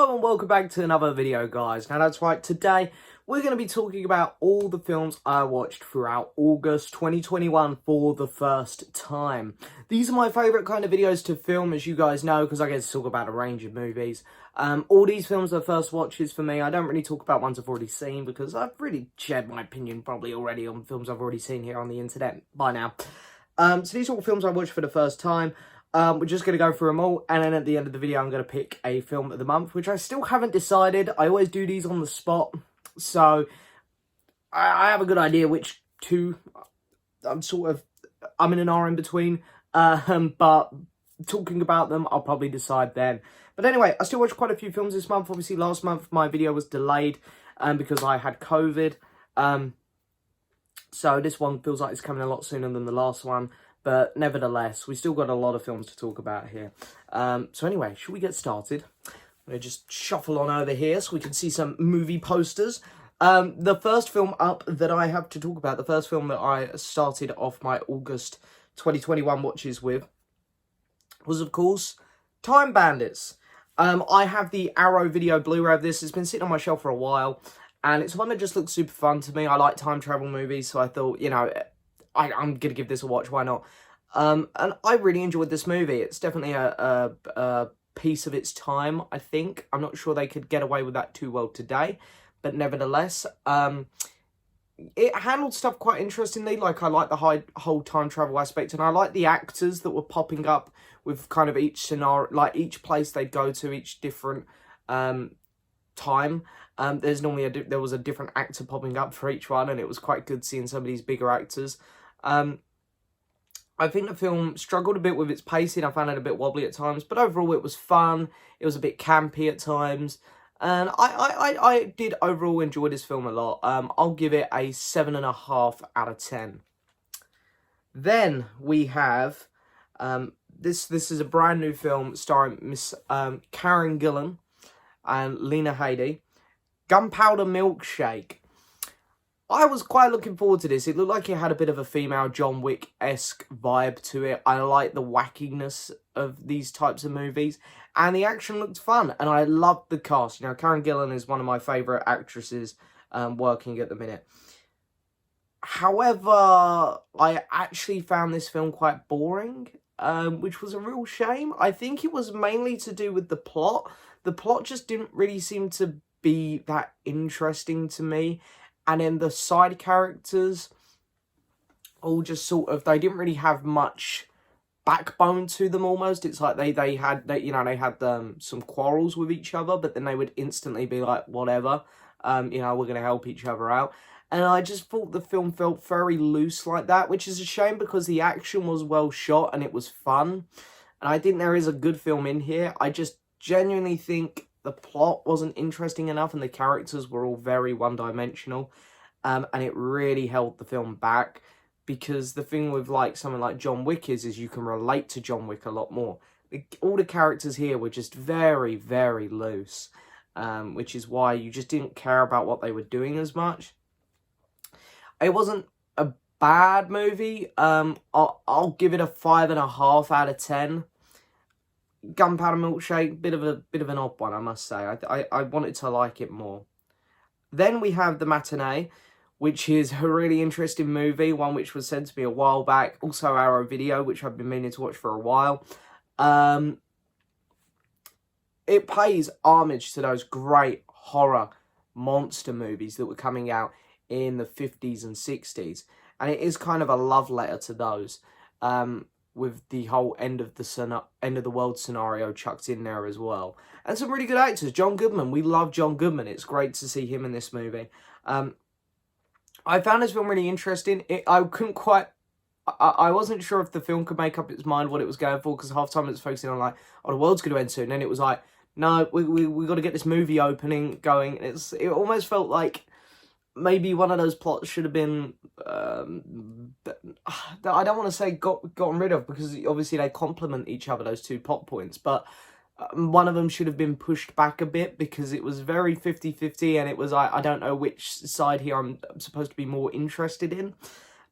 Hello and welcome back to another video, guys. Now that's right, today we're going to be talking about all the films I watched throughout August 2021 for the first time. These are my favourite kind of videos to film, as you guys know, because I get to talk about a range of movies. All these films are first watches for me. I don't really talk about ones I've already seen, because I've really shared my opinion probably already on films I've already seen here on the internet by now. So these are all films I watched for the first time. We're just going to go through them all, and then at the end of the video I'm going to pick a film of the month, which I still haven't decided. I always do these on the spot, so I have a good idea which two I'm in an R in between, but talking about them I'll probably decide then. But anyway, I still watched quite a few films this month. Obviously last month my video was delayed because I had COVID, so this one feels like it's coming a lot sooner than the last one. But nevertheless, we still got a lot of films to talk about here. So anyway, should we get started? I'm going to just shuffle on over here so we can see some movie posters. The first film up that I have to talk about, the first film that I started off my August 2021 watches with, was of course Time Bandits. I have the Arrow video Blu-ray of this. It's been sitting on my shelf for a while, and it's one that just looks super fun to me. I like time travel movies, so I thought, you know, I'm going to give this a watch, why not? And I really enjoyed this movie. It's definitely a piece of its time, I think. I'm not sure they could get away with that too well today. But nevertheless, it handled stuff quite interestingly. Like, I like the whole time travel aspect. And I like the actors that were popping up with kind of each scenario, like each place they'd go to, each different time. There was a different actor popping up for each one. And it was quite good seeing some of these bigger actors. I think the film struggled a bit with its pacing. I found it a bit wobbly at times, but overall it was fun. It was a bit campy at times, and I did overall enjoy this film a lot. I'll give it a 7.5 out of 10. Then we have this is a brand new film starring Miss Karen Gillan and Lena Headey, Gunpowder Milkshake. I was quite looking forward to this. It looked like it had a bit of a female John Wick-esque vibe to it. I like the wackiness of these types of movies. And the action looked fun. And I loved the cast. You know, Karen Gillan is one of my favourite actresses working at the minute. However, I actually found this film quite boring, which was a real shame. I think it was mainly to do with the plot. The plot just didn't really seem to be that interesting to me. And then the side characters all just sort of, they didn't really have much backbone to them almost. It's like they had some quarrels with each other, but then they would instantly be like, whatever, we're going to help each other out. And I just thought the film felt very loose like that, which is a shame because the action was well shot and it was fun. And I think there is a good film in here. I just genuinely think the plot wasn't interesting enough and the characters were all very one-dimensional, and it really held the film back, because the thing with like something like John Wick is you can relate to John Wick a lot more. All the characters here were just very, very loose, which is why you just didn't care about what they were doing as much. It wasn't a bad movie. I'll give it a 5.5 out of 10. Gunpowder Milkshake, bit of an odd one, I must say. I wanted to like it more. Then we have The Matinee, which is a really interesting movie, one which was sent to me a while back. Also Arrow video, which I've been meaning to watch for a while. It pays homage to those great horror monster movies that were coming out in the 50s and 60s. And it is kind of a love letter to those. With the whole end of the world scenario chucked in there as well. And some really good actors. John Goodman. We love John Goodman. It's great to see him in this movie. I found this film really interesting. I wasn't sure if the film could make up its mind what it was going for, because half the time it was focusing on like, oh, the world's going to end soon. And then it was like, no, we got to get this movie opening going. It almost felt like maybe one of those plots should have been, I don't want to say gotten rid of, because obviously they complement each other, those two plot points, but one of them should have been pushed back a bit, because it was very 50-50, and it was, I don't know which side here I'm supposed to be more interested in.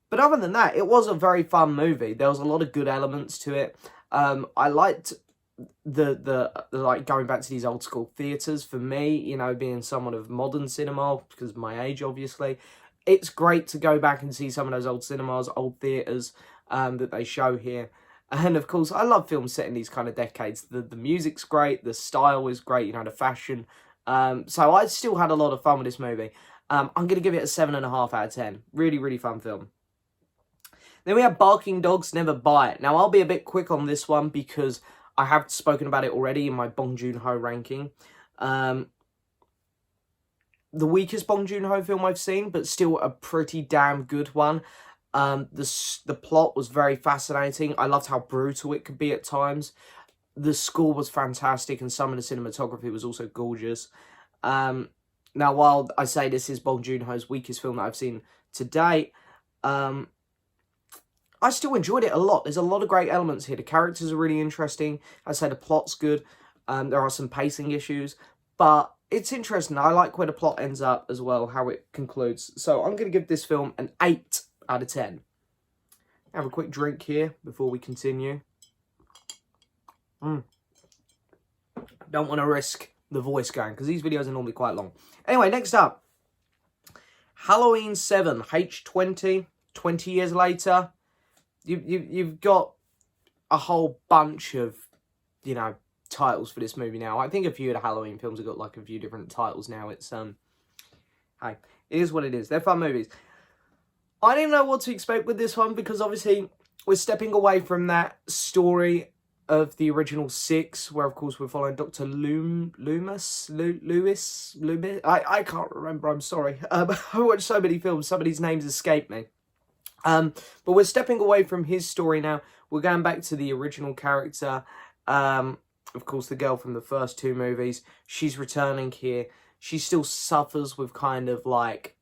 But other than that, it was a very fun movie. There was a lot of good elements to it. I liked the like going back to these old school theatres. For me, you know, being someone of modern cinema, because of my age, obviously, it's great to go back and see some of those old cinemas, old theatres that they show here. And of course, I love films set in these kind of decades. The music's great, the style is great, you know, the fashion. So I still had a lot of fun with this movie. I'm going to give it a 7.5 out of 10. Really, really fun film. Then we have Barking Dogs Never Bite. Now, I'll be a bit quick on this one because I have spoken about it already in my Bong Joon-ho ranking. The weakest Bong Joon-ho film I've seen, but still a pretty damn good one. The plot was very fascinating. I loved how brutal it could be at times. The score was fantastic, and some of the cinematography was also gorgeous. Now, while I say this is Bong Joon-ho's weakest film that I've seen to date, I still enjoyed it a lot. There's a lot of great elements here. The characters are really interesting. I say the plot's good. There are some pacing issues, but it's interesting. I like where the plot ends up as well, how it concludes. So I'm going to give this film an 8 out of 10. Have a quick drink here before we continue. Don't want to risk the voice going, because these videos are normally quite long. Anyway, next up. Halloween 7, H20, 20 years later. You've got a whole bunch of, you know, titles for this movie now. I think a few of the Halloween films have got like a few different titles now. It's hey, it is what it is. They're fun movies. I didn't know what to expect with this one because obviously we're stepping away from that story of the original 6, where of course we're following Dr. Loomis. I can't remember. I'm sorry. I watched so many films. Some of these names escape me. But we're stepping away from his story now. We're going back to the original character. Of course, the girl from the first 2 movies. She's returning here. She still suffers with kind of like,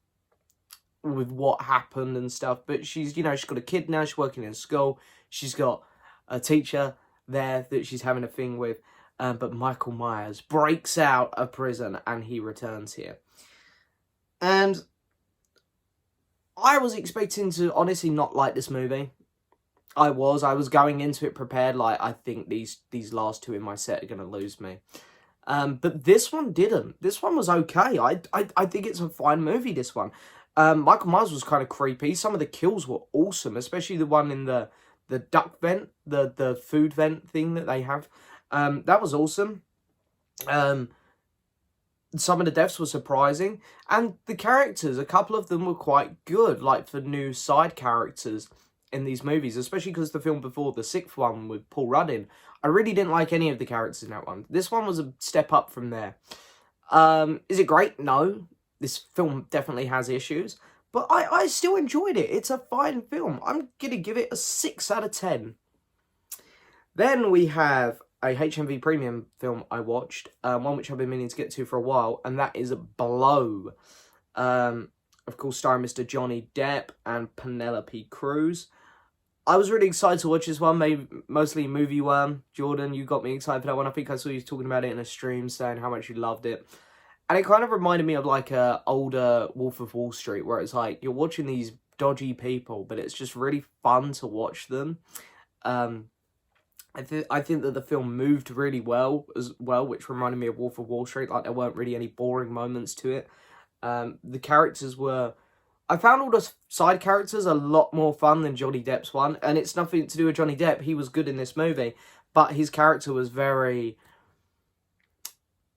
with what happened and stuff. But she's, you know, she's got a kid now. She's working in school. She's got a teacher there that she's having a thing with. But Michael Myers breaks out of prison and he returns here. And I was expecting to honestly not like this movie. I was going into it prepared, like, I think these last 2 in my set are going to lose me. But this one didn't. This one was okay. I think it's a fine movie, this one. Michael Myers was kind of creepy. Some of the kills were awesome, especially the one in the duck vent, the food vent thing that they have. That was awesome. Some of the deaths were surprising, and the characters, a couple of them were quite good, like for new side characters in these movies, especially because the film before, the 6th one with Paul Rudd in, I really didn't like any of the characters in that one. This one was a step up from there. Is it great? No. This film definitely has issues, but I still enjoyed it. It's a fine film. I'm going to give it a 6 out of 10. Then we have a HMV Premium film I watched, one which I've been meaning to get to for a while, and that is Blow. Of course, starring Mr. Johnny Depp and Penelope Cruz. I was really excited to watch this one, maybe mostly Movie Worm. Jordan, you got me excited for that one. I think I saw you talking about it in a stream, saying how much you loved it. And it kind of reminded me of like a older Wolf of Wall Street, where it's like you're watching these dodgy people, but it's just really fun to watch them. I think that the film moved really well as well, which reminded me of Wolf of Wall Street. Like, there weren't really any boring moments to it. The characters were... I found all the side characters a lot more fun than Johnny Depp's one. And it's nothing to do with Johnny Depp. He was good in this movie. But his character was very...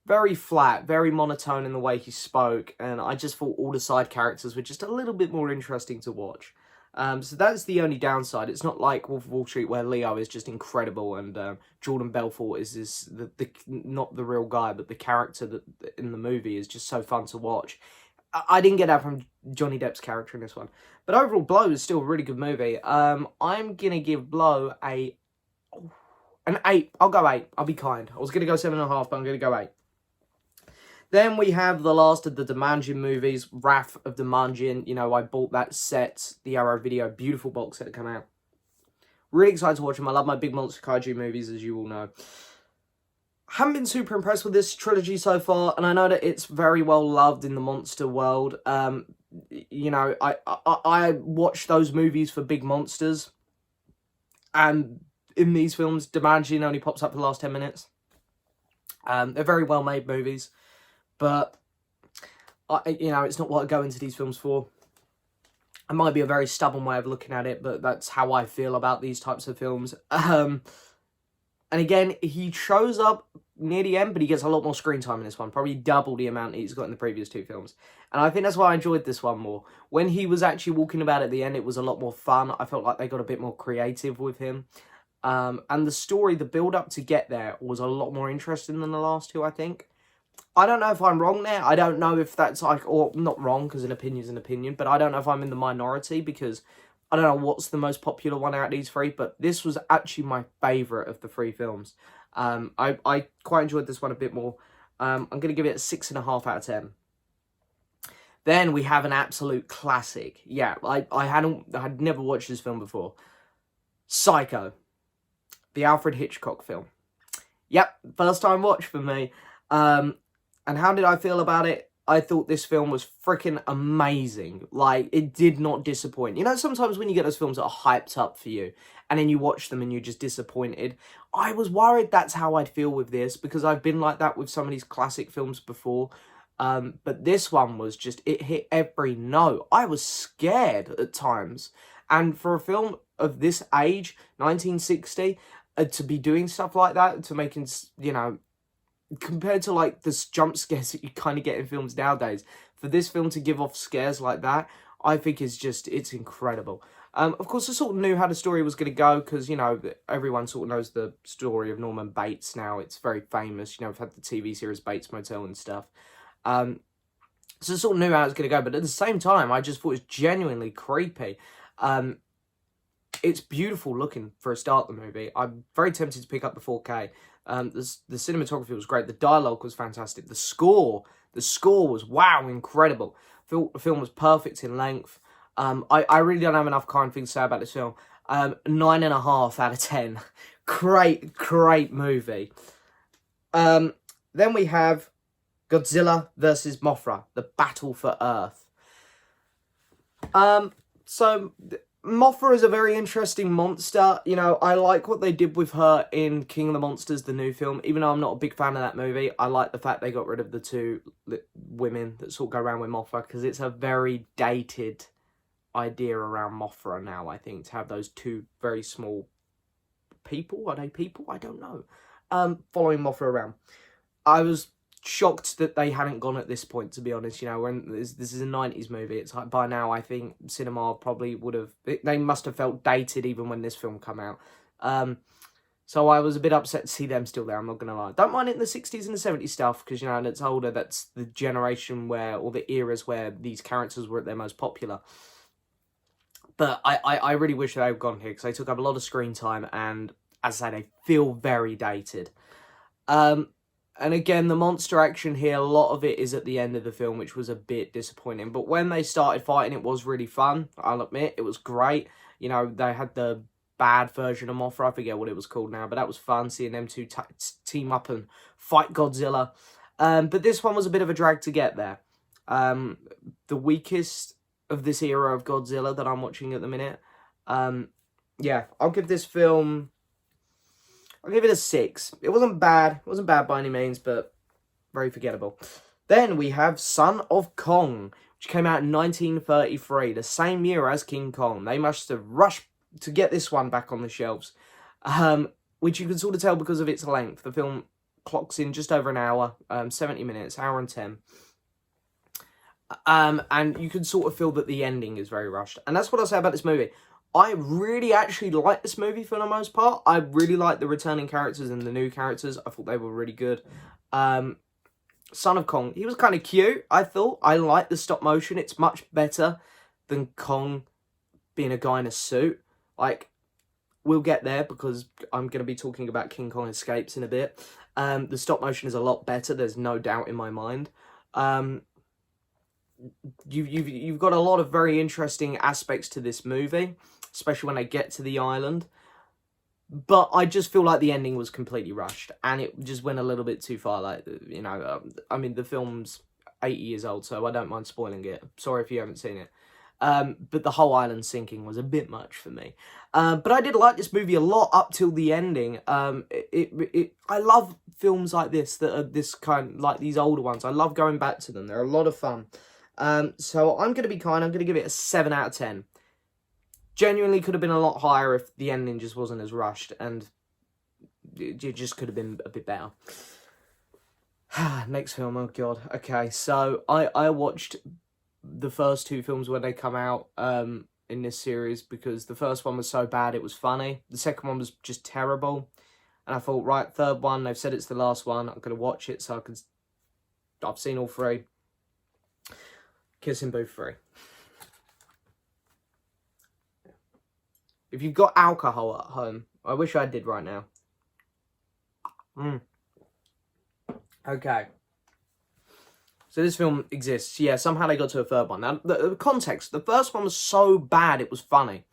very flat, very monotone in the way he spoke. And I just thought all the side characters were just a little bit more interesting to watch. So that's the only downside. It's not like Wolf of Wall Street where Leo is just incredible and Jordan Belfort is not the real guy, but the character that in the movie is just so fun to watch. I didn't get that from Johnny Depp's character in this one. But overall, Blow is still a really good movie. I'm going to give Blow an 8. I'll go 8. I'll be kind. I was going to go 7.5, but I'm going to go 8. Then we have the last of the Dimanjian movies, Wrath of Dimanjian. You know, I bought that set, the Arrow Video, beautiful box set to come out. Really excited to watch them. I love my big monster kaiju movies, as you all know. Haven't been super impressed with this trilogy so far, and I know that it's very well loved in the monster world. You know, I watch those movies for big monsters, and in these films. Dimension only pops up for the last 10 minutes. They're very well made movies, but it's not what I go into these films for. It might be a very stubborn way of looking at it, but that's how I feel about these types of films. And again, he shows up near the end, but he gets a lot more screen time in this one. Probably double the amount he's got in the previous two films. And I think that's why I enjoyed this one more. When he was actually walking about at the end, it was a lot more fun. I felt like they got a bit more creative with him. And the story, the build-up to get there was a lot more interesting than the last two, I think. I don't know if I'm wrong there. I don't know if that's like, or not wrong, because an opinion is an opinion, but I don't know if I'm in the minority, because I don't know what's the most popular one out of these three, but this was actually my favourite of the three films. I quite enjoyed this one a bit more. I'm going to give it a 6.5 out of 10. Then we have an absolute classic. Yeah, I had never watched this film before. Psycho, the Alfred Hitchcock film. Yep, first time watch for me. And how did I feel about it? I thought this film was freaking amazing. Like, it did not disappoint. You know, sometimes when you get those films that are hyped up for you, and then you watch them and you're just disappointed. I was worried that's how I'd feel with this, because I've been like that with some of these classic films before. But this one was just, it hit every note. I was scared at times. And for a film of this age, 1960, to be doing stuff like that, to making, compared to like the jump scares that you kind of get in films nowadays, for this film to give off scares like that, I think it's incredible. Of course, I sort of knew how the story was going to go, because, everyone sort of knows the story of Norman Bates now. It's very famous. We've had the TV series Bates Motel and stuff. So I sort of knew how it was going to go, but at the same time, I just thought it was genuinely creepy. It's beautiful looking for a start, the movie. I'm very tempted to pick up the 4K. The cinematography was great. The dialogue was fantastic. The score was, wow, incredible. The film was perfect in length. I really don't have enough kind things to say about this film. 9.5 out of 10. Great movie. Then we have Godzilla versus Mothra, the battle for Earth. So Mothra is a very interesting monster. I like what they did with her in King of the Monsters, the new film. Even though I'm not a big fan of that movie, I like the fact they got rid of the two women that sort of go around with Mothra, because it's a very dated idea around Mothra now, I think, to have those two very small people. Are they people? I don't know. Following Mothra around. I was shocked that they hadn't gone at this point, to be honest. When this is a 90s movie, it's like by now I think cinema probably would have, they must have felt dated even when this film came out. So I was a bit upset to see them still there, I'm not gonna lie. Don't mind it in the 60s and the 70s stuff, because it's older. That's the generation where, or the eras where these characters were at their most popular. But I really wish they had gone here, because they took up a lot of screen time, and as I say, they feel very dated. And again, the monster action here, a lot of it is at the end of the film, which was a bit disappointing. But when they started fighting, it was really fun. I'll admit, it was great. They had the bad version of Mothra. I forget what it was called now, but that was fun, seeing them two team up and fight Godzilla. But this one was a bit of a drag to get there. The weakest of this era of Godzilla that I'm watching at the minute. Yeah, I'll give this film, I'll give it a 6. It wasn't bad. It wasn't bad by any means, but very forgettable. Then we have Son of Kong, which came out in 1933, the same year as King Kong. They must have rushed to get this one back on the shelves, which you can sort of tell because of its length. The film clocks in just over an hour, 70 minutes, hour and 10. And you can sort of feel that the ending is very rushed. And that's what I'll say about this movie. I really actually like this movie for the most part. I really like the returning characters and the new characters. I thought they were really good. Son of Kong, he was kind of cute, I thought. I like the stop motion. It's much better than Kong being a guy in a suit. Like, we'll get there because I'm going to be talking about King Kong Escapes in a bit. The stop motion is a lot better. There's no doubt in my mind. You've got a lot of very interesting aspects to this movie, especially when they get to the island. But I just feel like the ending was completely rushed, and it just went a little bit too far. Like, I mean, the film's 80 years old, so I don't mind spoiling it. Sorry if you haven't seen it. But the whole island sinking was a bit much for me. But I did like this movie a lot up till the ending. I love films like this that are this kind, like these older ones. I love going back to them. They're a lot of fun. So I'm going to be kind. I'm going to give it a 7 out of 10. Genuinely could have been a lot higher if the ending just wasn't as rushed, and it just could have been a bit better. Next film, oh god. Okay, so I watched the first 2 films when they come out in this series, because the first one was so bad it was funny. The second one was just terrible. And I thought, right, third one, they've said it's the last one. I'm going to watch it so I've seen all 3. Kissing Booth 3. If you've got alcohol at home, I wish I did right now. Okay. So this film exists. Yeah, somehow they got to a third one. Now, the context. The first one was so bad it was funny.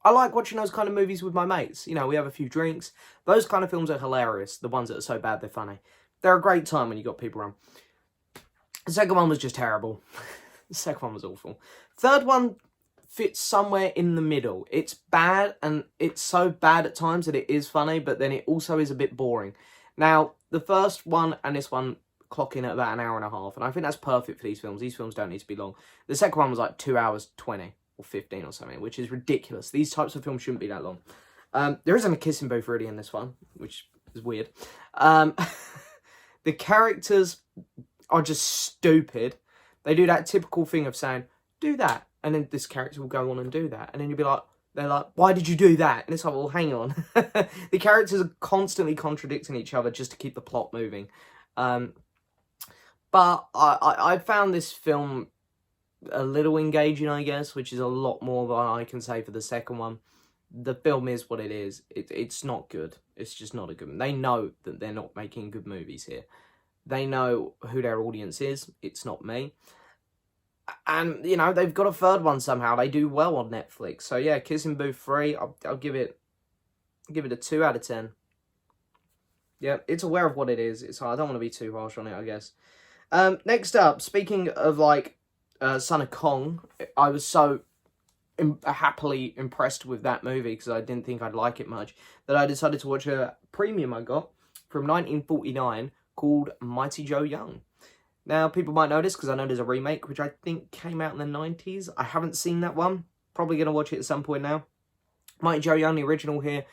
I like watching those kind of movies with my mates. You know, we have a few drinks. Those kind of films are hilarious. The ones that are so bad they're funny. They're a great time when you got people around. The second one was just terrible. The second one was awful. Third one fits somewhere in the middle. It's bad, and it's so bad at times that it is funny, but then it also is a bit boring. Now, the first one and this one clock in at about an hour and a half, and I think that's perfect for these films. These films don't need to be long. The second one was like 2 hours 20 or 15 or something, which is ridiculous. These types of films shouldn't be that long. There isn't a kissing booth really in this one, which is weird. The characters are just stupid. They do that typical thing of saying, do that, and then this character will go on and do that, and then you'll be like, they're like, why did you do that? And it's like, well, hang on. The characters are constantly contradicting each other just to keep the plot moving. But I found this film a little engaging, I guess, which is a lot more than I can say for the second one. The film is what it is. It's not good. It's just not a good one. They know that they're not making good movies here. They know who their audience is. It's not me. And, you know, they've got a third one somehow. They do well on Netflix. So, yeah, Kissing Booth 3, I'll give it a 2 out of 10. Yeah, it's aware of what it is. I don't want to be too harsh on it, I guess. Next up, speaking of, like, Son of Kong, I was so happily impressed with that movie, because I didn't think I'd like it much, that I decided to watch a premium I got from 1949 called Mighty Joe Young. Now, people might know this because I know there's a remake, which I think came out in the 90s. I haven't seen that one. Probably going to watch it at some point now. Mighty Joe Young, the original here.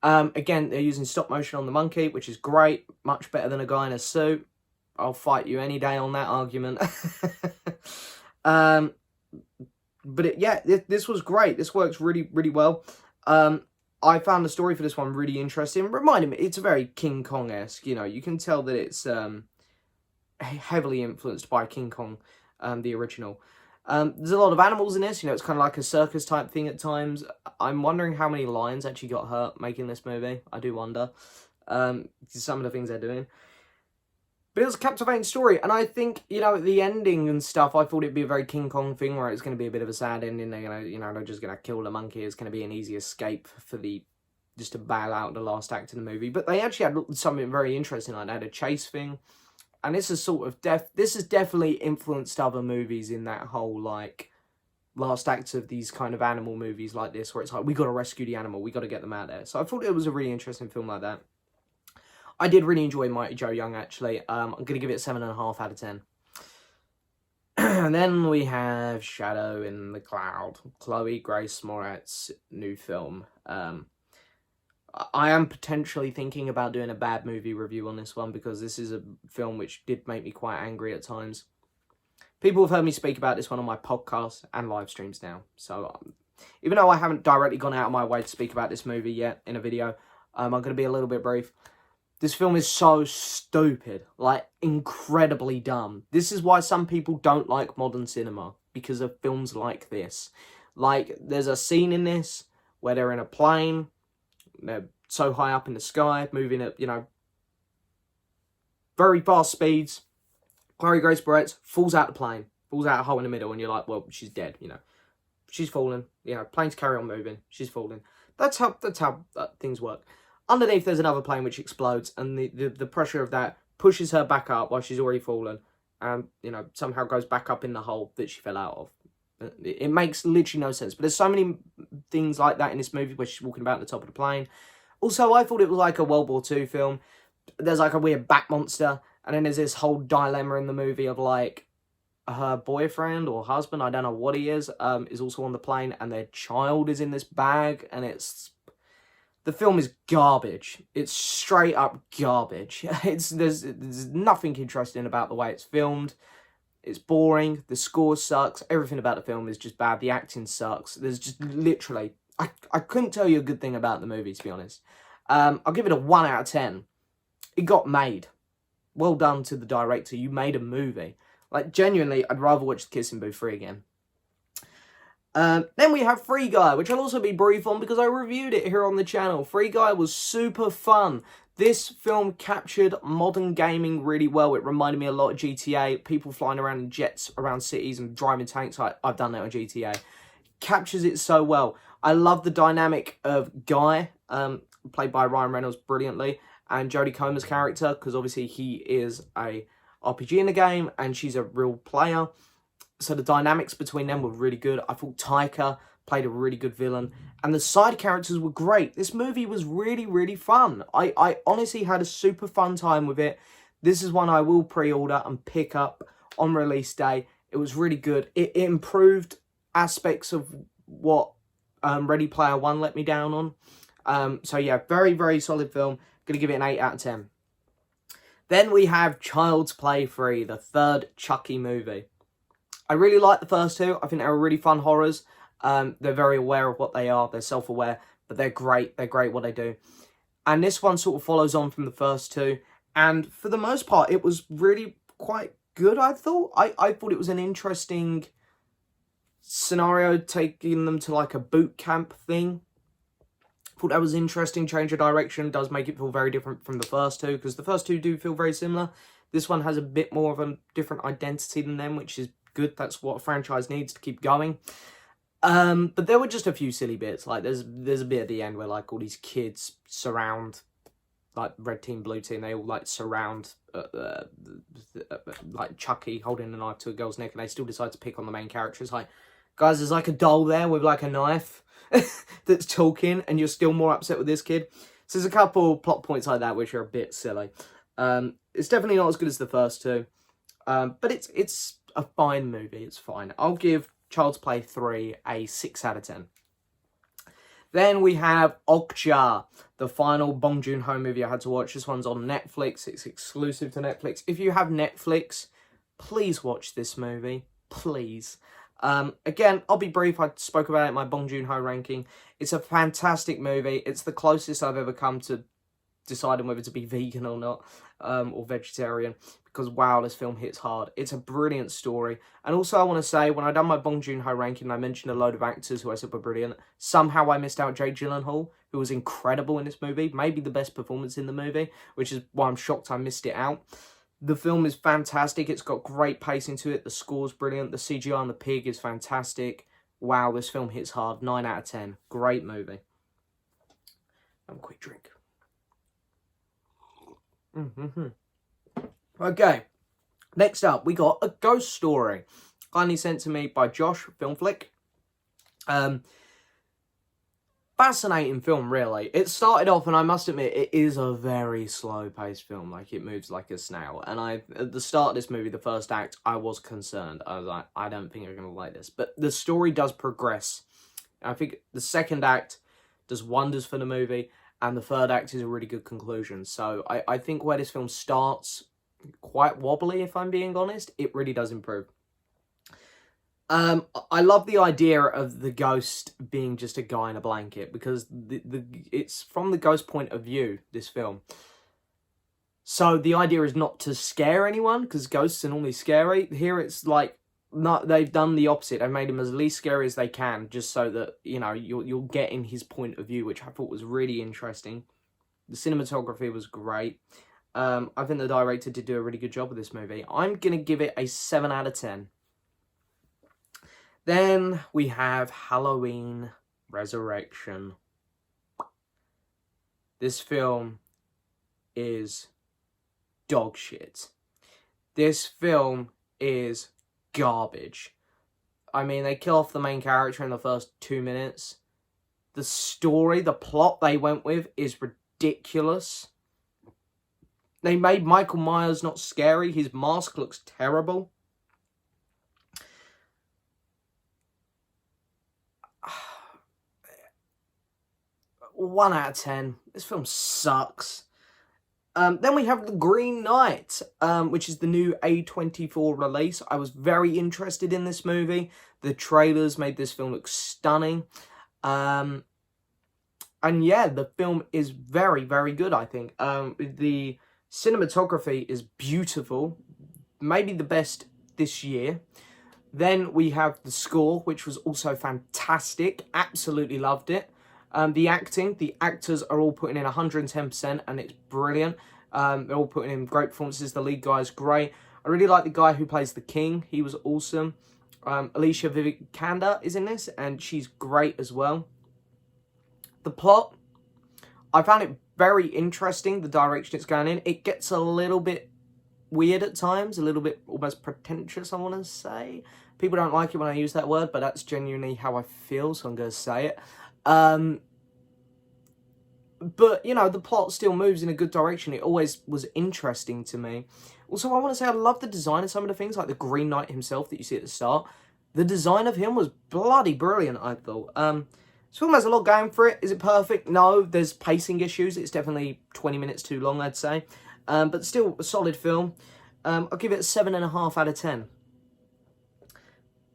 Again, they're using stop motion on the monkey, which is great. Much better than a guy in a suit. I'll fight you any day on that argument. But yeah, this was great. This works really, really well. I found the story for this one really interesting. Reminded me, it's very King Kong-esque. You know, you can tell that it's heavily influenced by King Kong, the original. There's a lot of animals in this. You know, it's kind of like a circus type thing at times. I'm wondering how many lions actually got hurt making this movie. I do wonder. Some of the things they're doing. But it was a captivating story, and I think, you know, the ending and stuff, I thought it'd be a very King Kong thing, where it's going to be a bit of a sad ending. They're going to, you know, they're just going to kill the monkey. It's going to be an easy escape for just to bail out the last act of the movie. But they actually had something very interesting, like they had a chase thing. And this is sort of, this has definitely influenced other movies in that whole, like, last act of these kind of animal movies like this, where it's like, we got to rescue the animal, we got to get them out there. So I thought it was a really interesting film like that. I did really enjoy Mighty Joe Young, actually. I'm going to give it a 7.5 out of 10. And then we have Shadow in the Cloud, Chloe Grace Moretz's new film. I am potentially thinking about doing a bad movie review on this one, because this is a film which did make me quite angry at times. People have heard me speak about this one on my podcast and live streams now. So, even though I haven't directly gone out of my way to speak about this movie yet in a video, I'm going to be a little bit brief. This film is so stupid, like incredibly dumb. This is why some people don't like modern cinema, because of films like this. Like, there's a scene in this where they're in a plane, they're so high up in the sky, moving at, you know, very fast speeds. Chloe Grace Moretz falls out the plane, falls out a hole in the middle, and you're like, well, she's dead, you know. She's fallen, you know, planes carry on moving, she's falling. That's how things work. Underneath, there's another plane which explodes, and the pressure of that pushes her back up while she's already fallen, and, you know, somehow goes back up in the hole that she fell out of. It makes literally no sense. But there's so many things like that in this movie where she's walking about the top of the plane. Also, I thought it was like a World War II film. There's like a weird bat monster. And then there's this whole dilemma in the movie of like her boyfriend or husband, I don't know what he is also on the plane. And their child is in this bag. And the film is garbage. It's straight up garbage. There's nothing interesting about the way it's filmed. It's boring. The score sucks. Everything about the film is just bad. The acting sucks. There's just literally... I couldn't tell you a good thing about the movie, to be honest. I'll give it a 1 out of 10. It got made. Well done to the director. You made a movie. Like, genuinely, I'd rather watch The Kissing Booth 3 again. Then we have Free Guy, which I'll also be brief on because I reviewed it here on the channel. Free Guy was super fun. This film captured modern gaming really well. It reminded me a lot of GTA. People flying around in jets around cities and driving tanks. I've done that on GTA. Captures it so well. I love the dynamic of Guy, played by Ryan Reynolds brilliantly, and Jodie Comer's character, because obviously he is a RPG in the game and she's a real player. So the dynamics between them were really good. I thought Taika played a really good villain. And the side characters were great. This movie was really, really fun. I honestly had a super fun time with it. This is one I will pre-order and pick up on release day. It was really good. It improved aspects of what Ready Player One let me down on. So yeah, very, very solid film. Going to give it an 8 out of 10. Then we have Child's Play 3, the third Chucky movie. I really like the first two. I think they were really fun horrors. They're very aware of what they are. They're self-aware, but they're great. They're great what they do. And this one sort of follows on from the first two. And for the most part, it was really quite good, I thought. I thought it was an interesting scenario, taking them to like a boot camp thing. Thought that was interesting. Change of direction does make it feel very different from the first two, because the first two do feel very similar. This one has a bit more of a different identity than them, which is good. That's what a franchise needs to keep going. But there were just a few silly bits. Like there's a bit at the end where like all these kids surround, like red team, blue team. They all like surround like Chucky holding a knife to a girl's neck, and they still decide to pick on the main character. It's like, guys, there's like a doll there with like a knife that's talking, and you're still more upset with this kid. So there's a couple plot points like that which are a bit silly. It's definitely not as good as the first two, but it's a fine movie. It's fine. I'll give Child's Play 3 a 6 out of 10. Then we have Okja, the final Bong Joon-ho movie I had to watch. This one's on Netflix. It's exclusive to Netflix. If you have Netflix, please watch this movie. Please. Again, I'll be brief. I spoke about it in my Bong Joon-ho ranking. It's a fantastic movie. It's the closest I've ever come to deciding whether to be vegan or not, or vegetarian, because wow, this film hits hard. It's a brilliant story. And also I want to say, when I done my Bong Joon-ho ranking, I mentioned a load of actors who I said were brilliant. Somehow I missed out Jake Gyllenhaal, who was incredible in this movie, maybe the best performance in the movie, which is why I'm shocked I missed it out. The film is fantastic. It's got great pacing to it. The score's brilliant. The CGI on the pig is fantastic. Wow, this film hits hard. 9 out of 10. Great movie. Have a quick drink. Okay, next up we got A Ghost Story, kindly sent to me by Josh Filmflick. Fascinating film, really. It started off, and I must admit, it is a very slow-paced film. Like, it moves like a snail. And at the start of this movie, the first act, I was concerned. I was like, I don't think I'm going to like this. But the story does progress. I think the second act does wonders for the movie, and the third act is a really good conclusion. So I think where this film starts, quite wobbly, if I'm being honest, it really does improve. I love the idea of the ghost being just a guy in a blanket, because it's from the ghost point of view, this film. So the idea is not to scare anyone, because ghosts are normally scary. Here it's like, not, they've done the opposite. They've made him as least scary as they can, just so that, you know, you'll get in his point of view, which I thought was really interesting. The cinematography was great. I think the director did do a really good job with this movie. I'm going to give it a 7 out of 10. Then we have Halloween Resurrection. This film is dog shit. This film is garbage. I mean, they kill off the main character in the first 2 minutes. The story, the plot they went with is ridiculous. They made Michael Myers not scary. His mask looks terrible. One out of 10. This film sucks. Then we have The Green Knight, which is the new A24 release. I was very interested in this movie. The trailers made this film look stunning. And yeah, the film is very, very good, I think. The cinematography is beautiful. Maybe the best this year. Then we have the score, which was also fantastic. Absolutely loved it. The acting, the actors are all putting in 110% and it's brilliant. They're all putting in great performances. The lead guy is great. I really like the guy who plays the king. He was awesome. Alicia Vikander is in this and she's great as well. The plot, I found it very interesting, the direction it's going in. It gets a little bit weird at times, a little bit almost pretentious, I want to say. People don't like it when I use that word, but that's genuinely how I feel, so I'm going to say it. But, you know, the plot still moves in a good direction. It always was interesting to me. Also, I want to say I love the design of some of the things, like the Green Knight himself that you see at the start. The design of him was bloody brilliant, I thought. This film has a lot going for it. Is it perfect? No, there's pacing issues. It's definitely 20 minutes too long, I'd say. But still a solid film. I'll give it a 7.5 out of 10.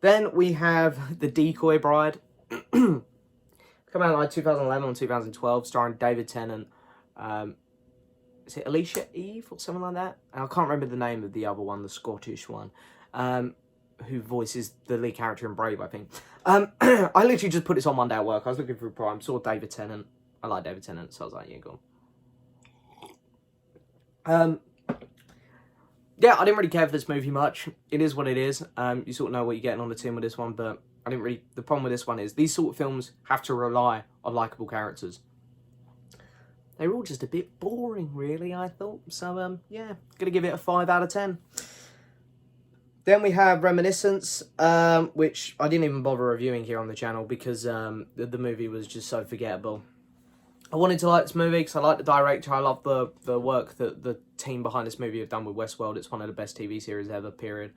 Then we have The Decoy Bride. Come out in like 2011 or 2012, starring David Tennant. Is it Alicia Eve or something like that? And I can't remember the name of the other one, the Scottish one. Who voices the lead character in Brave, I think. I literally just put this on one day at work. I was looking through Prime, saw David Tennant. I like David Tennant, so I was like, yeah, go on. Yeah, I didn't really care for this movie much. It is what it is. You sort of know what you're getting on the tin with this one, but I didn't really... The problem with this one is these sort of films have to rely on likeable characters. They were all just a bit boring, really, I thought. So, yeah, gonna give it a 5 out of 10. Then we have Reminiscence, which I didn't even bother reviewing here on the channel because the movie was just so forgettable. I wanted to like this movie because I like the director. I love the work that the team behind this movie have done with Westworld. It's one of the best TV series ever, period.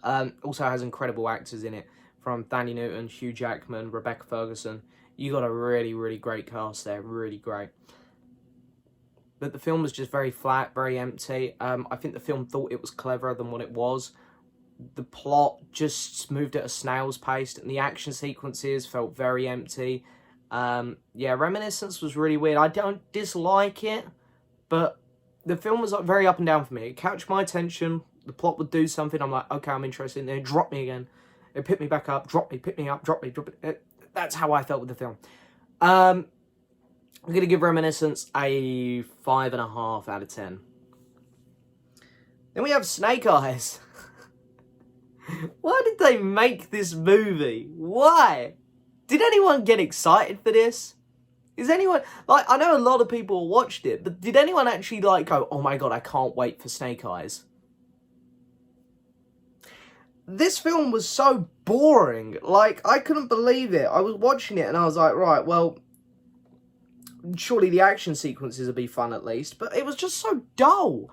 Also has incredible actors in it, from Thandie Newton, Hugh Jackman, Rebecca Ferguson. You got a really, really great cast there, really great. But the film was just very flat, very empty. I think the film thought it was cleverer than what it was. The plot just moved at a snail's pace, and the action sequences felt very empty. Yeah, Reminiscence was really weird. I don't dislike it, but the film was like very up and down for me. It captured my attention. The plot would do something. I'm like, okay, I'm interested. And then it dropped me again. It picked me back up, dropped me, picked me up, dropped me, dropped me. That's how I felt with the film. I'm going to give Reminiscence a 5.5 out of 10. Then we have Snake Eyes. Why did they make this movie? Why? Did anyone get excited for this? Is anyone... Like, I know a lot of people watched it, but did anyone actually, like, go, oh my god, I can't wait for Snake Eyes? This film was so boring. Like, I couldn't believe it. I was watching it and I was like, right, well, surely the action sequences will be fun at least. But it was just so dull.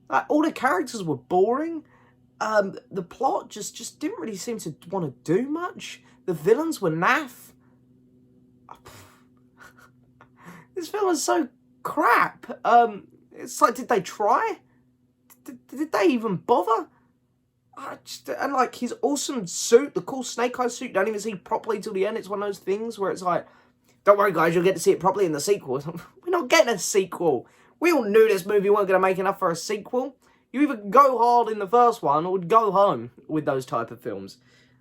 Like, all the characters were boring. The plot just didn't really seem to want to do much. The villains were naff. This film was so crap. It's like, did they try? Did they even bother? And like his awesome suit, the cool Snake Eyes suit, don't even see properly till the end. It's one of those things where it's like, don't worry guys, you'll get to see it properly in the sequel. We're not getting a sequel. We all knew this movie weren't going to make enough for a sequel. You either go hard in the first one or go home with those type of films.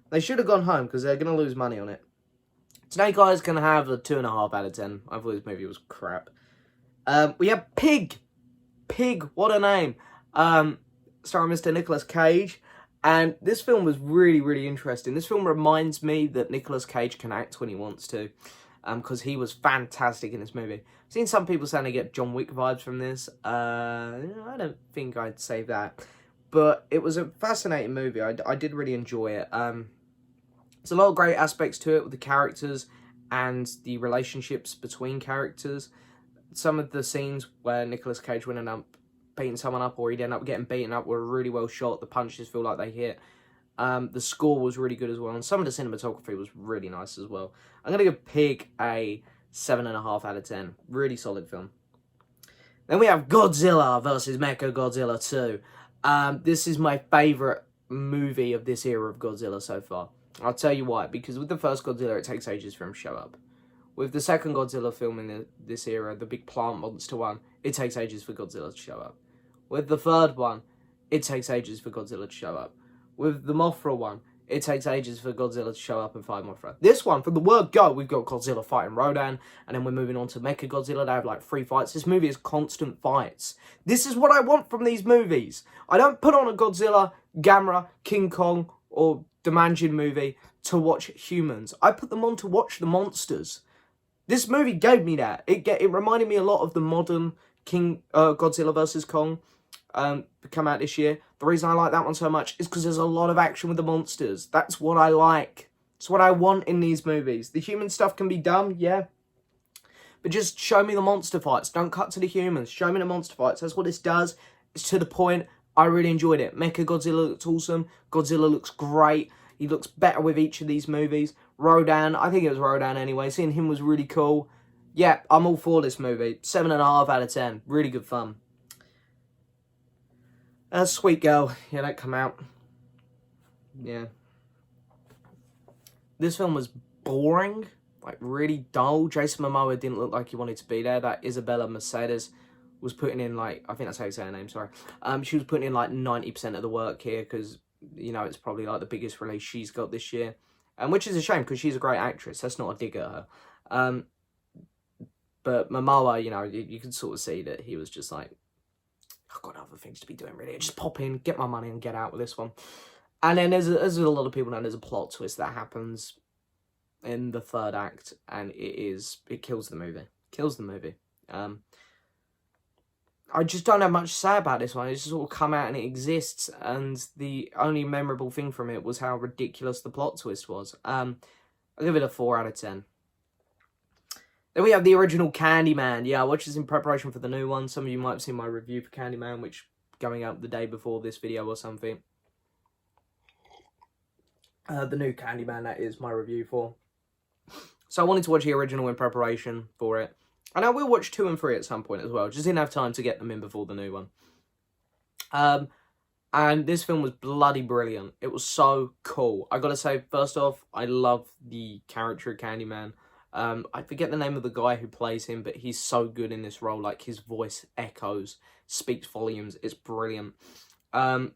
They should have gone home because they're going to lose money on it. Snake Eyes can have a 2.5 out of 10. I thought this movie was crap. We have Pig. Pig, what a name. Starring Mr. Nicolas Cage. And this film was really, really interesting. This film reminds me that Nicolas Cage can act when he wants to. Because he was fantastic in this movie. I've seen some people saying they get John Wick vibes from this. I don't think I'd say that. But it was a fascinating movie. I did really enjoy it. The There's a lot of great aspects to it with the characters and the relationships between characters. Some of the scenes where Nicolas Cage would end up beating someone up or he'd end up getting beaten up were really well shot. The punches feel like they hit. The score was really good as well, and some of the cinematography was really nice as well. I'm going to give Pig a 7.5 out of 10. Really solid film. Then we have Godzilla versus Mechagodzilla 2. This is my favourite movie of this era of Godzilla so far. I'll tell you why. Because with the first Godzilla, it takes ages for him to show up. With the second Godzilla film in this era, the big plant monster one, it takes ages for Godzilla to show up. With the third one, it takes ages for Godzilla to show up. With the Mothra one, it takes ages for Godzilla to show up and fight Mothra. This one, from the word go, we've got Godzilla fighting Rodan, and then we're moving on to Mechagodzilla. They have like 3 fights. This movie is constant fights. This is what I want from these movies. I don't put on a Godzilla, Gamera, King Kong, or Jumanji movie to watch humans. I put them on to watch the monsters. This movie gave me that. It reminded me a lot of the modern Godzilla vs. Kong come out this year. The reason I like that one so much is because there's a lot of action with the monsters. That's what I like. It's what I want in these movies. The human stuff can be dumb, yeah. But just show me the monster fights. Don't cut to the humans. Show me the monster fights. That's what this does. It's to the point. I really enjoyed it. Mechagodzilla looks awesome. Godzilla looks great. He looks better with each of these movies. Rodan, I think it was Rodan anyway. Seeing him was really cool. Yeah, I'm all for this movie. 7.5 out of 10. Really good fun. Sweet Girl. Yeah, that come out. Yeah. This film was boring. Like, really dull. Jason Momoa didn't look like he wanted to be there. That Isabella Mercedes was putting in, like, I think that's how you say her name, sorry. She was putting in, like, 90% of the work here because, you know, it's probably, like, the biggest release she's got this year. Which is a shame because she's a great actress. That's not a dig at her. But Momoa, you know, you can sort of see that he was just like, I've got other things to be doing, really. Just pop in, get my money and get out with this one. And then as a lot of people know, there's a plot twist that happens in the third act. And it kills the movie. Kills the movie. I just don't have much to say about this one. It's just all come out and it exists. And the only memorable thing from it was how ridiculous the plot twist was. I'll give it a 4 out of 10. Then we have the original Candyman. Yeah, I watched this in preparation for the new one. Some of you might have seen my review for Candyman, which going up the day before this video or something. The new Candyman, that is my review for. So I wanted to watch the original in preparation for it. And I will watch 2 and 3 at some point as well. Just didn't have time to get them in before the new one. And this film was bloody brilliant. It was so cool. I gotta say, first off, I love the character of Candyman. I forget the name of the guy who plays him, but he's so good in this role. Like, his voice echoes, speaks volumes. It's brilliant. The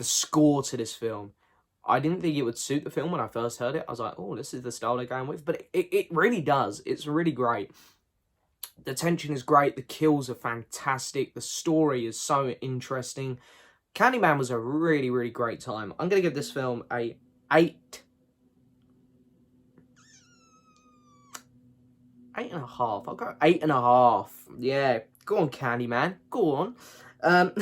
score to this film, I didn't think it would suit the film when I first heard it. I was like, oh, this is the style they're going with. But it really does. It's really great. The tension is great. The kills are fantastic. The story is so interesting. Candyman was a really, really great time. I'm going to give this film a 8. 8.5. I'll go 8.5. Yeah, go on, Candyman. Go on.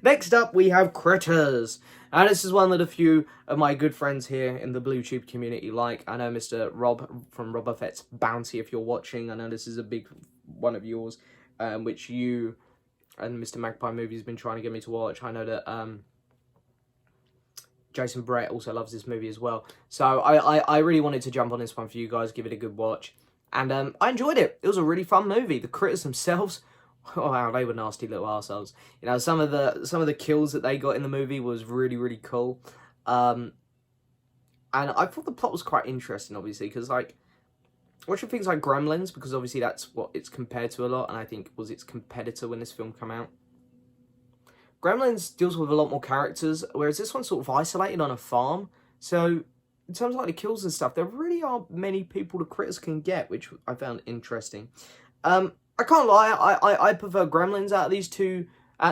Next up, we have Critters. And this is one that a few of my good friends here in the BlueTube community like. I know Mr. Rob from Rob Buffett's Bounty, if you're watching. I know this is a big one of yours, which you and Mr. Magpie Movie has been trying to get me to watch. I know that Jason Brett also loves this movie as well. So I really wanted to jump on this one for you guys, give it a good watch. And I enjoyed it. It was a really fun movie. The critters themselves, oh wow, they were nasty little arseholes. You know, some of the kills that they got in the movie was really, really cool. And I thought the plot was quite interesting, obviously, because, like, watching things like Gremlins, because obviously that's what it's compared to a lot, and I think was its competitor when this film came out. Gremlins deals with a lot more characters, whereas this one's sort of isolated on a farm. So in terms of, like, the kills and stuff, there really aren't many people the critters can get, which I found interesting. I can't lie, I prefer Gremlins out of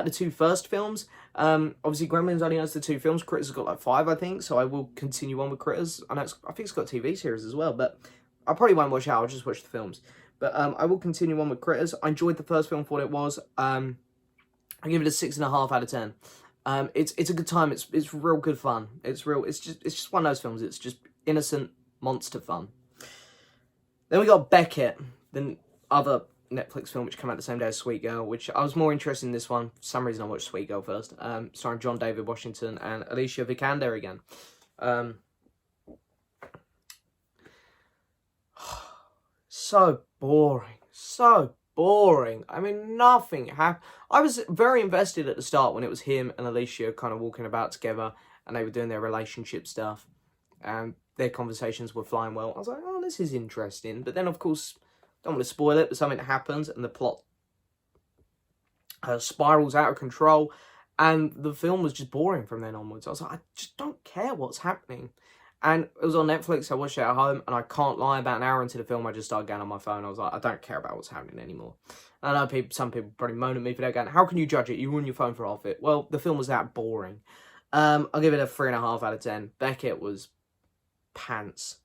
the two first films. Obviously Gremlins only has the 2 films. Critters has got like 5, I think, so I will continue on with Critters. I think it's got a TV series as well, but I probably won't watch it. I'll just watch the films. But I will continue on with Critters. I enjoyed the first film for what it was. I give it a 6.5 out of 10. It's a good time. It's real good fun. It's just one of those films. innocent monster fun. Then we got Beckett, the other Netflix film which came out the same day as Sweet Girl, which I was more interested in this one. For some reason I watched Sweet Girl first. Starring John David Washington and Alicia Vikander again. So boring. So boring. I mean, nothing happened. I was very invested at the start when it was him and Alicia kind of walking about together and they were doing their relationship stuff. And their conversations were flying well. I was like, oh, this is interesting. But then, of course, don't want to spoil it, but something happens and the plot spirals out of control. And the film was just boring from then onwards. I was like, I just don't care what's happening. And it was on Netflix. I watched it at home. And I can't lie, about an hour into the film, I just started going on my phone. I was like, I don't care about what's happening anymore. I know some people probably moan at me for that, going, how can you judge it? You were on your phone for half of it. Well, the film was that boring. I'll give it a 3.5 out of 10. Beckett was pants.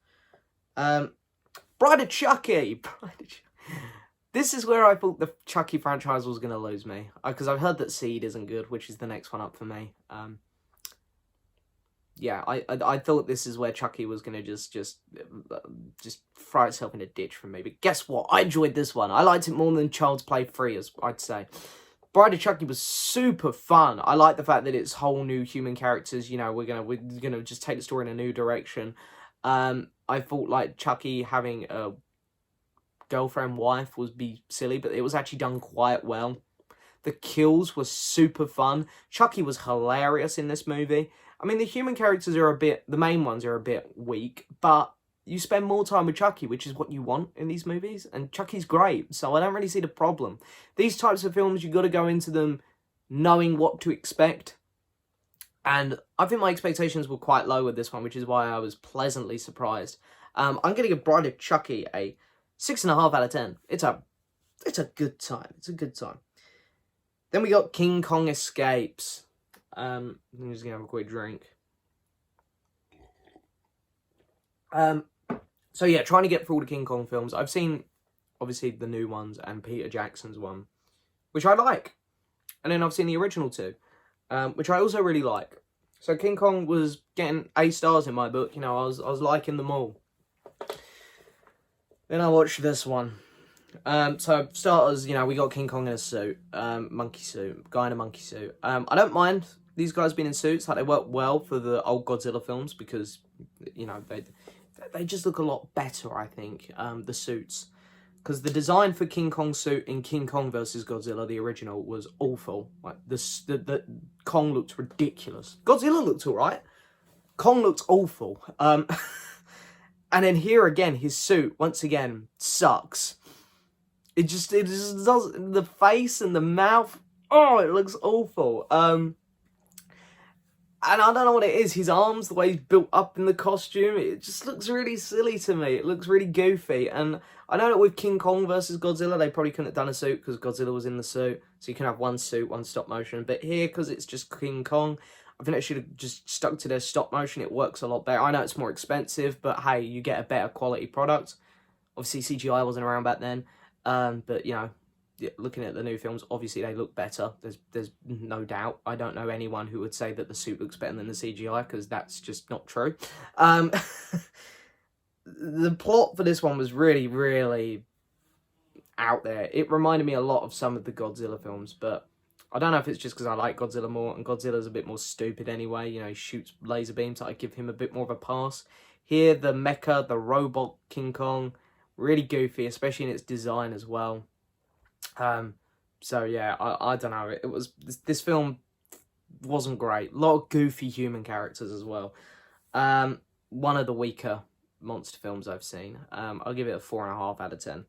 Bride of Chucky. This is where I thought the Chucky franchise was going to lose me. Because I've heard that Seed isn't good, which is the next one up for me. Yeah, I thought this is where Chucky was going to just throw itself in a ditch for me. But guess what? I enjoyed this one. I liked it more than Child's Play 3, as I'd say. Bride of Chucky was super fun. I like the fact that it's whole new human characters. You know, we're gonna just take the story in a new direction. I thought like Chucky having a girlfriend, wife would be silly, but it was actually done quite well. The kills were super fun. Chucky was hilarious in this movie. I mean, the human characters are the main ones are a bit weak, but you spend more time with Chucky, which is what you want in these movies, and Chucky's great, so I don't really see the problem. These types of films, you got to go into them knowing what to expect, and I think my expectations were quite low with this one, which is why I was pleasantly surprised. I'm going to give Bride of Chucky a 6.5 out of 10. It's a good time. It's a good time. Then we got King Kong Escapes. I'm just going to have a quick drink. So yeah, trying to get through all the King Kong films. I've seen, obviously, the new ones and Peter Jackson's one, which I like. And then I've seen the original two, which I also really like. So King Kong was getting A stars in my book. You know, I was liking them all. Then I watched this one. So starters, you know, we got King Kong in a suit, monkey suit, guy in a monkey suit. I don't mind these guys being in suits. Like, they work well for the old Godzilla films because, you know, they just look a lot better, I think, the suits. Because the design for King Kong's suit in King Kong vs. Godzilla, the original, was awful. Like, the Kong looked ridiculous. Godzilla looked alright. Kong looked awful. And then here again, his suit, once again, sucks. It just does, the face and the mouth, oh, it looks awful. And I don't know what it is, his arms, the way he's built up in the costume, it just looks really silly to me. It looks really goofy. And I know that with King Kong versus Godzilla, they probably couldn't have done a suit because Godzilla was in the suit. So you can have one suit, one stop motion. But here, because it's just King Kong, I think they should have just stuck to their stop motion. It works a lot better. I know it's more expensive, but hey, you get a better quality product. Obviously, CGI wasn't around back then. But, you know, looking at the new films, obviously they look better. There's no doubt. I don't know anyone who would say that the suit looks better than the CGI, because that's just not true. The plot for this one was really, really out there. It reminded me a lot of some of the Godzilla films, but I don't know if it's just because I like Godzilla more, and Godzilla's a bit more stupid anyway. You know, he shoots laser beams, so I give him a bit more of a pass. Here, the mecha, the robot King Kong, really goofy, especially in its design as well. So yeah, I don't know. It was this film wasn't great. A lot of goofy human characters as well. One of the weaker monster films I've seen. I'll give it a 4.5 out of 10.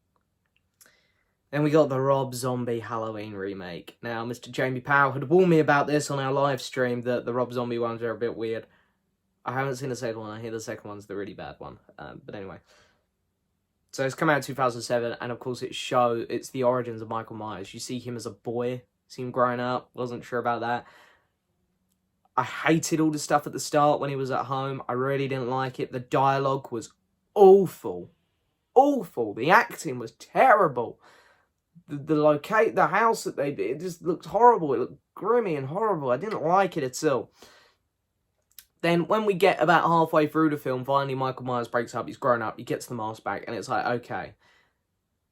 Then we got the Rob Zombie Halloween remake. Now, Mr. Jamie Powell had warned me about this on our live stream, that the Rob Zombie ones are a bit weird. I haven't seen the second one. I hear the second one's the really bad one. But anyway. So it's come out in 2007, and of course it's the origins of Michael Myers. You see him as a boy, see him growing up, wasn't sure about that. I hated all the stuff at the start when he was at home. I really didn't like it. The dialogue was awful. Awful. The acting was terrible. The house that it just looked horrible. It looked grimy and horrible. I didn't like it at all. Then when we get about halfway through the film, finally Michael Myers breaks up, he's grown up, he gets the mask back, and it's like, okay,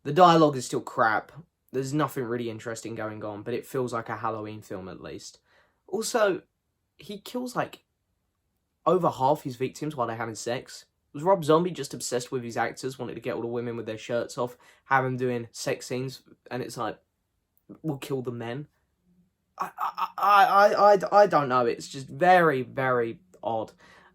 the dialogue is still crap. There's nothing really interesting going on, but it feels like a Halloween film at least. Also, he kills like over half his victims while they're having sex. Was Rob Zombie just obsessed with his actors, wanted to get all the women with their shirts off, have them doing sex scenes, and it's like, we'll kill the men? I don't know. It's just very, very odd.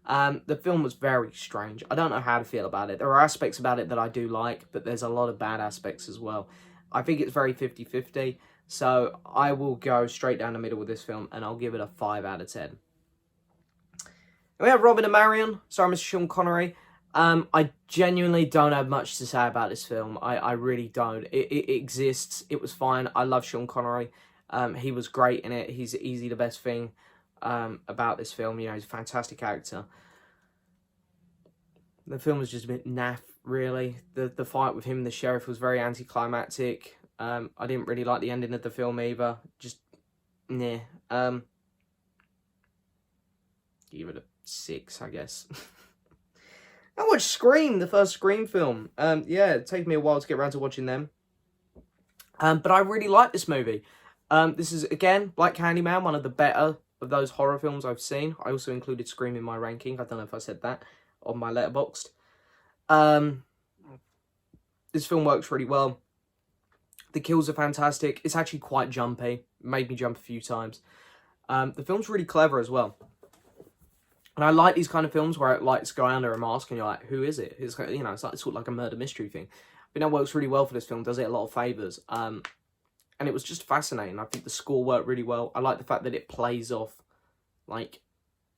The film was very strange. I don't know how to feel about it. There are aspects about it that I do like, but there's a lot of bad aspects as well. I think it's very 50-50, so I will go straight down the middle with this film, and I'll give it a 5 out of 10. We have Robin and Marian, starring Mr. Sean Connery. I genuinely don't have much to say about this film. I really don't. It exists. It was fine. I love Sean Connery. He was great in it. He's easily the best thing about this film. You know, he's a fantastic actor. The film was just a bit naff, really. The fight with him and the sheriff was very anticlimactic. I didn't really like the ending of the film either. Just, nah. Give it a 6, I guess. I watched Scream, the first Scream film. Yeah, it takes me a while to get around to watching them. But I really like this movie. This is, again, like Candyman, one of the better of those horror films I've seen. I also included Scream in my ranking. I don't know if I said that on my Letterboxd. This film works really well. The kills are fantastic. It's actually quite jumpy. Made me jump a few times. The film's really clever as well. And I like these kind of films where it likes go under a mask and you're like, who is it? It's, you know, it's sort of like a murder mystery thing. I think that works really well for this film. Does it a lot of favours. And it was just fascinating. I think the score worked really well. I like the fact that it plays off, like,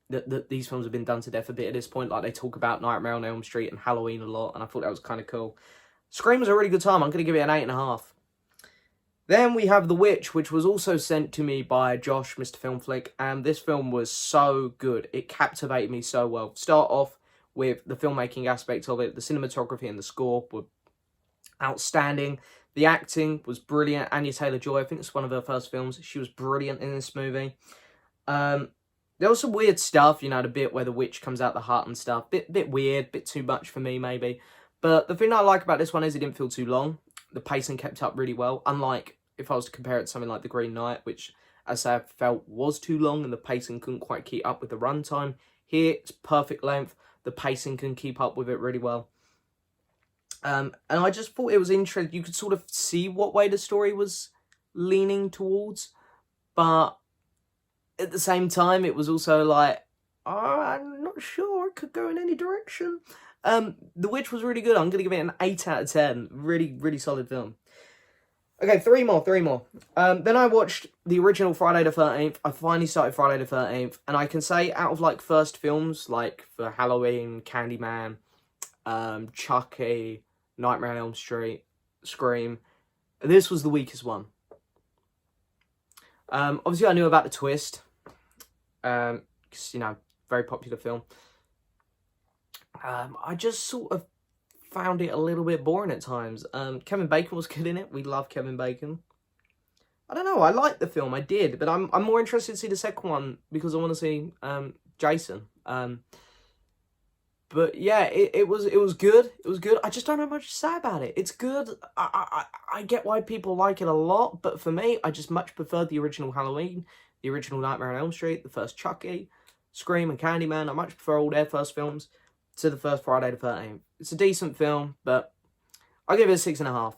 that these films have been done to death a bit at this point. Like, they talk about Nightmare on Elm Street and Halloween a lot, and I thought that was kind of cool. Scream was a really good time. I'm going to give it an 8.5. Then we have The Witch, which was also sent to me by Josh, Mr. Film Flick, and this film was so good. It captivated me so well. Start off with the filmmaking aspect of it. The cinematography and the score were outstanding. The acting was brilliant. Anya Taylor-Joy, I think it's one of her first films. She was brilliant in this movie. There was some weird stuff, you know, the bit where the witch comes out the hut and stuff. Bit weird, bit too much for me, maybe. But the thing I like about this one is it didn't feel too long. The pacing kept up really well, unlike if I was to compare it to something like The Green Knight, which, as I felt, was too long and the pacing couldn't quite keep up with the runtime. Here, it's perfect length. The pacing can keep up with it really well. And I just thought it was interesting. You could sort of see what way the story was leaning towards, but at the same time, it was also like, oh, I'm not sure. It could go in any direction. The Witch was really good. I'm going to give it an 8 out of 10. Really, really solid film. Okay, three more. Then I watched the original Friday the 13th. I finally started Friday the 13th. And I can say out of, like, first films, like, for Halloween, Candyman, Chucky, Nightmare on Elm Street, Scream, this was the weakest one. Obviously, I knew about the twist. Because, you know, very popular film. I just sort of found it a little bit boring at times. Kevin Bacon was good in it. We love Kevin Bacon. I don't know. I liked the film. I did. But I'm more interested to see the second one because I want to see Jason. But yeah, it was good. It was good. I just don't have much to say about it. It's good. I get why people like it a lot. But for me, I just much prefer the original Halloween, the original Nightmare on Elm Street, the first Chucky, Scream and Candyman. I much prefer all their first films to the first Friday the 13th. It's a decent film, but I'll give it a 6.5.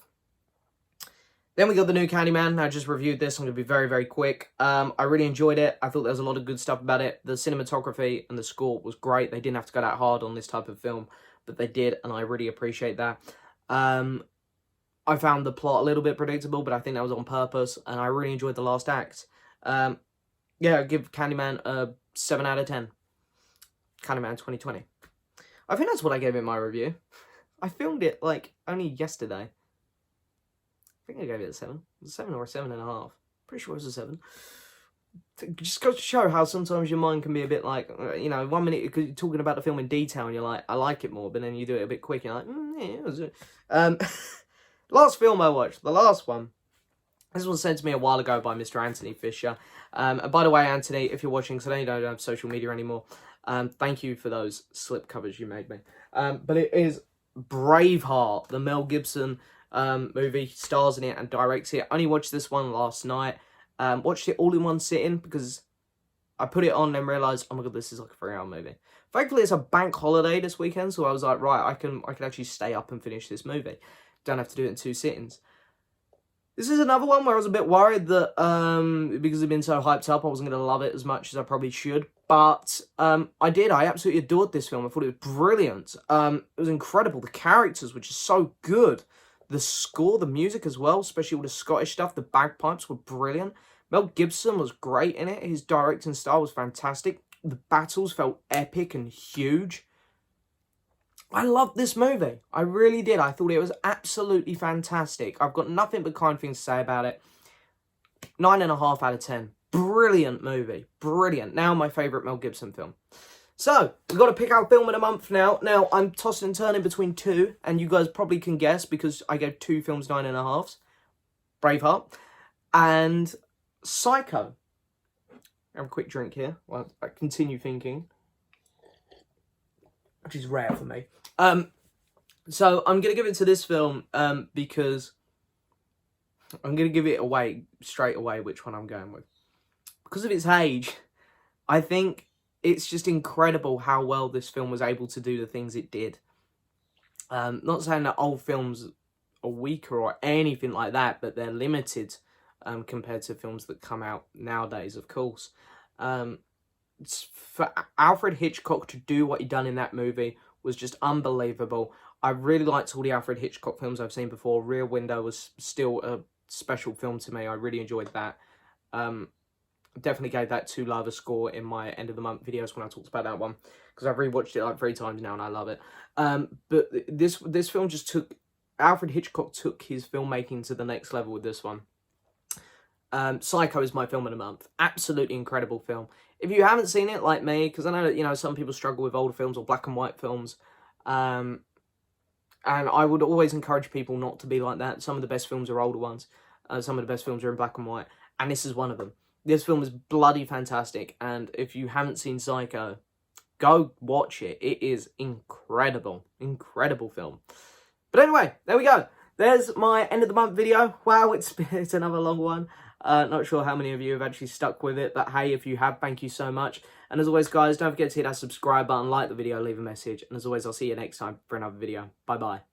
Then we got the new Candyman. I just reviewed this. I'm going to be very, very quick. I really enjoyed it. I thought there was a lot of good stuff about it. The cinematography and the score was great. They didn't have to go that hard on this type of film, but they did, and I really appreciate that. I found the plot a little bit predictable, but I think that was on purpose, and I really enjoyed the last act. Yeah, I'll give Candyman a 7 out of 10. Candyman 2020. I think that's what I gave it in my review. I filmed it, like, only yesterday. I think I gave it a 7. It was a 7 or a 7.5. Pretty sure it was a 7. It just goes to show how sometimes your mind can be a bit like, you know, 1 minute you're talking about the film in detail and you're like, I like it more, but then you do it a bit quick and you're like, yeah, it was it. Last film I watched, the last one. This was sent to me a while ago by Mr. Anthony Fisher. And by the way, Anthony, if you're watching, because I know you don't have social media anymore, Thank you for those slip covers you made me. But it is Braveheart, the Mel Gibson movie. He stars in it and directs it. I only watched this one last night. Watched it all in one sitting because I put it on and realised, oh my god, this is like a 3-hour movie. Thankfully, it's a bank holiday this weekend, so I was like, right, I can actually stay up and finish this movie. Don't have to do it in 2 sittings. This is another one where I was a bit worried that, because it'd been so hyped up, I wasn't going to love it as much as I probably should. But I did. I absolutely adored this film. I thought it was brilliant. It was incredible. The characters were just so good. The score, the music as well, especially all the Scottish stuff, the bagpipes were brilliant. Mel Gibson was great in it. His directing style was fantastic. The battles felt epic and huge. I loved this movie. I really did. I thought it was absolutely fantastic. I've got nothing but kind things to say about it. 9.5 out of 10. Brilliant movie. Brilliant. Now my favourite Mel Gibson film. So, we've got to pick our film of the month now. Now, I'm tossing and turning between 2, and you guys probably can guess because I gave 2 films 9.5s. Braveheart and Psycho. Have a quick drink here while I continue thinking. Which is rare for me. So I'm going to give it to this film because I'm going to give it away straight away which one I'm going with. Because of its age, I think it's just incredible how well this film was able to do the things it did. Not saying that old films are weaker or anything like that, but they're limited compared to films that come out nowadays, of course. For Alfred Hitchcock to do what he done in that movie was just unbelievable. I really liked all the Alfred Hitchcock films I've seen before. Rear Window was still a special film to me. I really enjoyed that. Definitely gave that 2 love a score in my end of the month videos when I talked about that one, because I've rewatched it like 3 times now and I love it. But this film just took, Alfred Hitchcock took his filmmaking to the next level with this one. Psycho is my film of the month. Absolutely incredible film. If you haven't seen it, like me, because I know that, you know, some people struggle with older films or black and white films, and I would always encourage people not to be like that. Some of the best films are older ones. Some of the best films are in black and white, and this is one of them. This film is bloody fantastic, and if you haven't seen Psycho, go watch it. It is incredible. Incredible film. But anyway, there we go. There's my end of the month video. Wow, it's another long one. Not sure how many of you have actually stuck with it, but hey, if you have, thank you so much. And as always, guys, don't forget to hit that subscribe button, like the video, leave a message. And as always, I'll see you next time for another video. Bye-bye.